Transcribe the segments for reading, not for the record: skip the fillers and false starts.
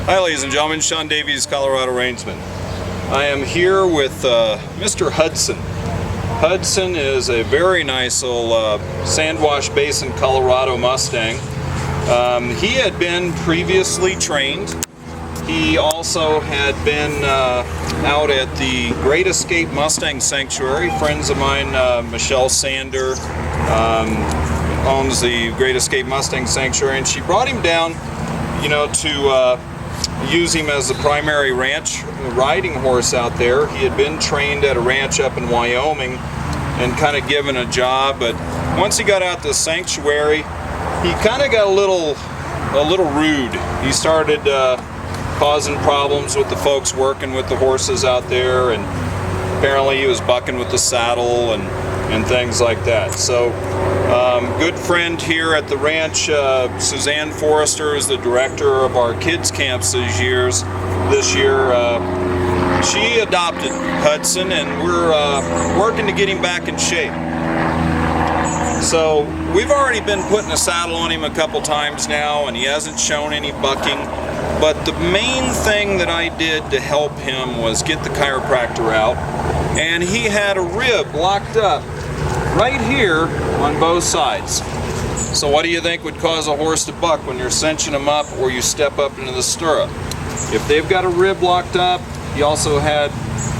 Hi ladies and gentlemen, Sean Davies, Coloradoreinsman. I am here with Mr. Hudson. Hudson is a very nice little Sand Wash Basin Colorado Mustang. He had been previously trained. He also had been out at the Great Escape Mustang Sanctuary. Friends of mine, Michelle Sander, owns the Great Escape Mustang Sanctuary, and she brought him down, you know, to use him as the primary ranch riding horse out there. He had been trained at a ranch up in Wyoming and kind of given a job, but once he got out the sanctuary, he kind of got a little rude. He started causing problems with the folks working with the horses out there, and apparently he was bucking with the saddle and things like that. So good friend here at the ranch, Suzanne Forrester, is the director of our kids camps this year. She adopted Hudson, and we're working to get him back in shape. So we've already been putting a saddle on him a couple times now, and he hasn't shown any bucking. But the main thing that I did to help him was get the chiropractor out, and he had a rib locked up right here on both sides. So what do you think would cause a horse to buck when you're cinching them up or you step up into the stirrup? If they've got a rib locked up, he also had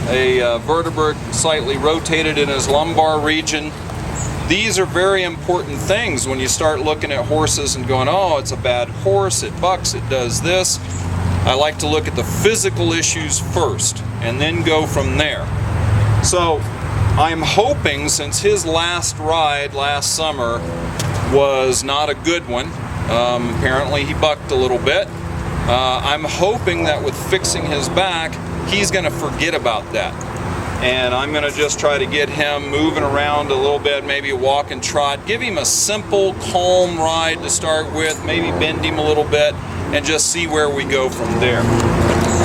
a vertebra slightly rotated in his lumbar region. These are very important things when you start looking at horses and going, oh, it's a bad horse, it bucks, it does this. I like to look at the physical issues first and then go from there. So I'm hoping, since his last ride last summer was not a good one, apparently he bucked a little bit, I'm hoping that with fixing his back, he's going to forget about that. And I'm going to just try to get him moving around a little bit, maybe a walk and trot, give him a simple, calm ride to start with, maybe bend him a little bit, and just see where we go from there.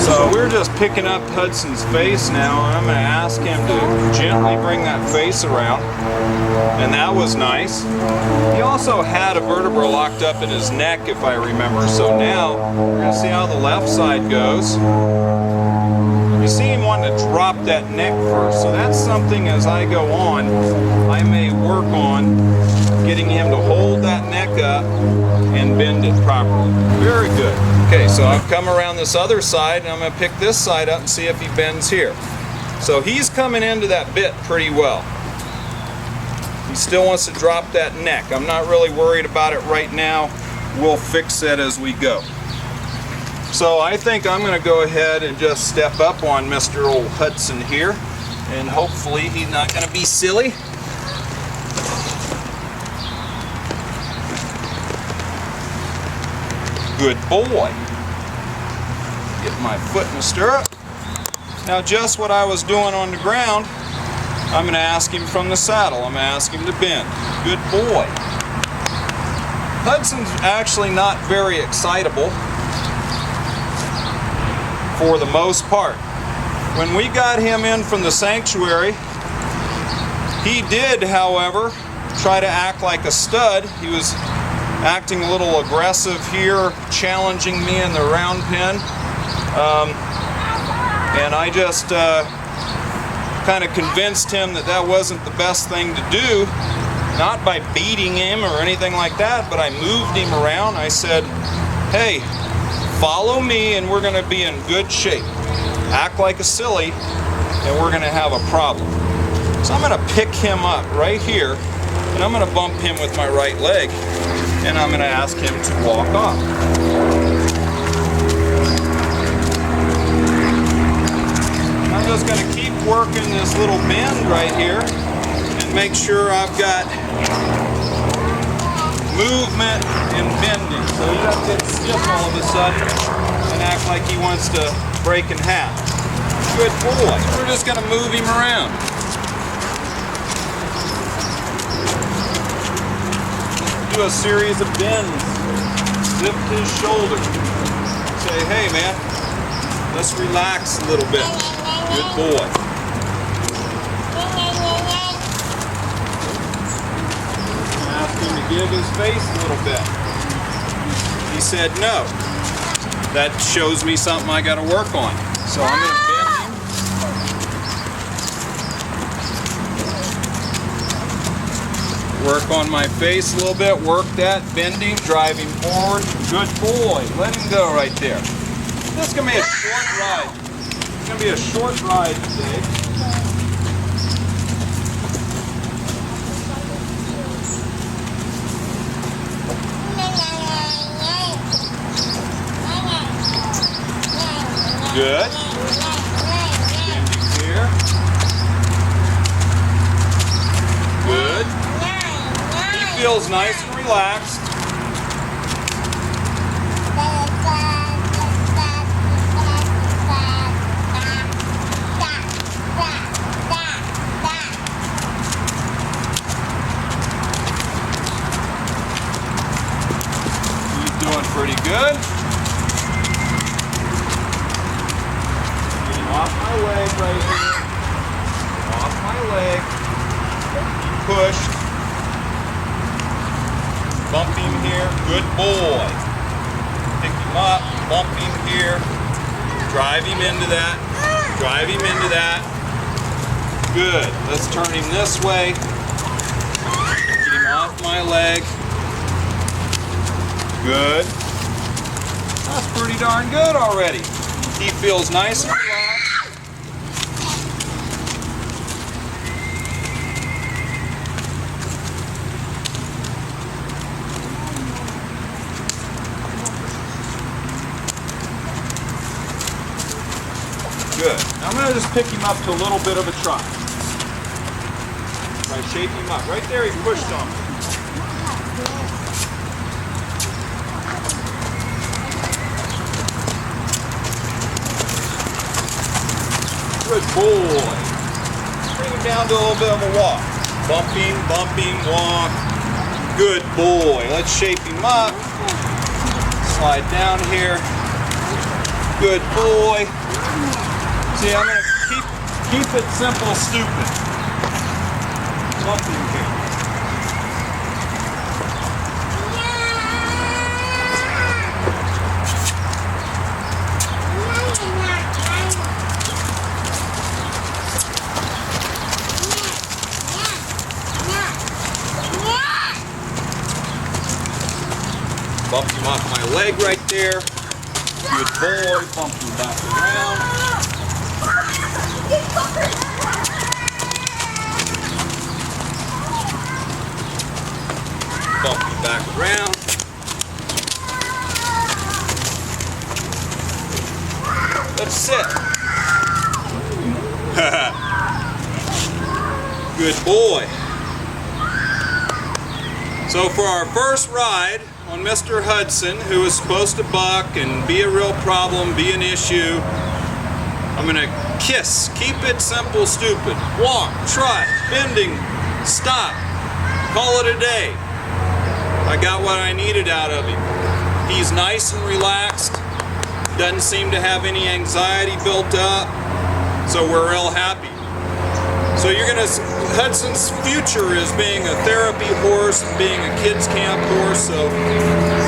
So we're just picking up Hudson's face now, and I'm going to ask him to gently bring that face around, and that was nice. He also had a vertebra locked up in his neck, if I remember, so now we're going to see how the left side goes. You see him wanting to drop that neck first, so that's something as I go on, I may work on getting him to hold that neck up and bend it properly. Very good. Okay, so I've come around this other side, and I'm going to pick this side up and see if he bends here. So he's coming into that bit pretty well. He still wants to drop that neck. I'm not really worried about it right now. We'll fix it as we go. So I think I'm going to go ahead and just step up on Mr. Old Hudson here, and hopefully he's not going to be silly. Good boy. Get my foot in the stirrup. Now just what I was doing on the ground, I'm going to ask him from the saddle. I'm going to ask him to bend. Good boy. Hudson's actually not very excitable for the most part. When we got him in from the sanctuary, he did, however, try to act like a stud. He was acting a little aggressive here, challenging me in the round pen, and I just kind of convinced him that that wasn't the best thing to do, not by beating him or anything like that, but I moved him around. I said, hey, follow me and we're going to be in good shape. Act like a silly and we're going to have a problem. So I'm going to pick him up right here, and I'm going to bump him with my right leg, and I'm going to ask him to walk off. I'm just going to keep working this little bend right here and make sure I've got movement and bending, so he doesn't get stiff all of a sudden and act like he wants to break in half. Good boy. We're just going to move him around. Do a series of bends. Lift his shoulder. Say, hey man, let's relax a little bit. Good boy. Ask him to give his face a little bit. He said no. that shows me something I got to work on. So I'm going to bend him. Work on my face a little bit, work that, bend him, drive him forward. Good boy, let him go right there. This is going to be a short ride. It's going to be a short ride today. Good. Bending here. Good. He feels nice and relaxed. He's doing pretty good. Off my leg right here. Off my leg. Push. Bump him here. Good boy. Pick him up. Bump him here. Drive him into that. Drive him into that. Good. Let's turn him this way. Get him off my leg. Good. That's pretty darn good already. He feels nice and relaxed. Good. Now I'm going to just pick him up to a little bit of a trot. Try to shape him up. Right there he pushed on me. Good boy. Bring him down to a little bit of a walk. Bumping, bumping, walk. Good boy. Let's shape him up. Slide down here. Good boy. See, I'm going to keep it simple, stupid. Bump him here. Bump him off my leg right there. Good boy. Bump him back around. Bump him back around. Let's sit. Good boy. So for our first ride on Mr. Hudson, who was supposed to buck and be a real problem, be an issue, I'm going to kiss, keep it simple, stupid, walk, trot, bending, stop, call it a day. I got what I needed out of him. He's nice and relaxed, doesn't seem to have any anxiety built up, so we're real happy. So Hudson's future is being a therapy horse and being a kids camp horse, so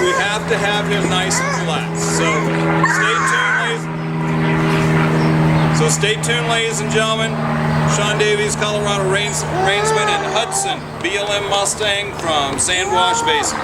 we have to have him nice and relaxed. So stay tuned, ladies and gentlemen. Sean Davies, Coloradoreinsman, and Hudson, BLM Mustang from Sand Wash Basin.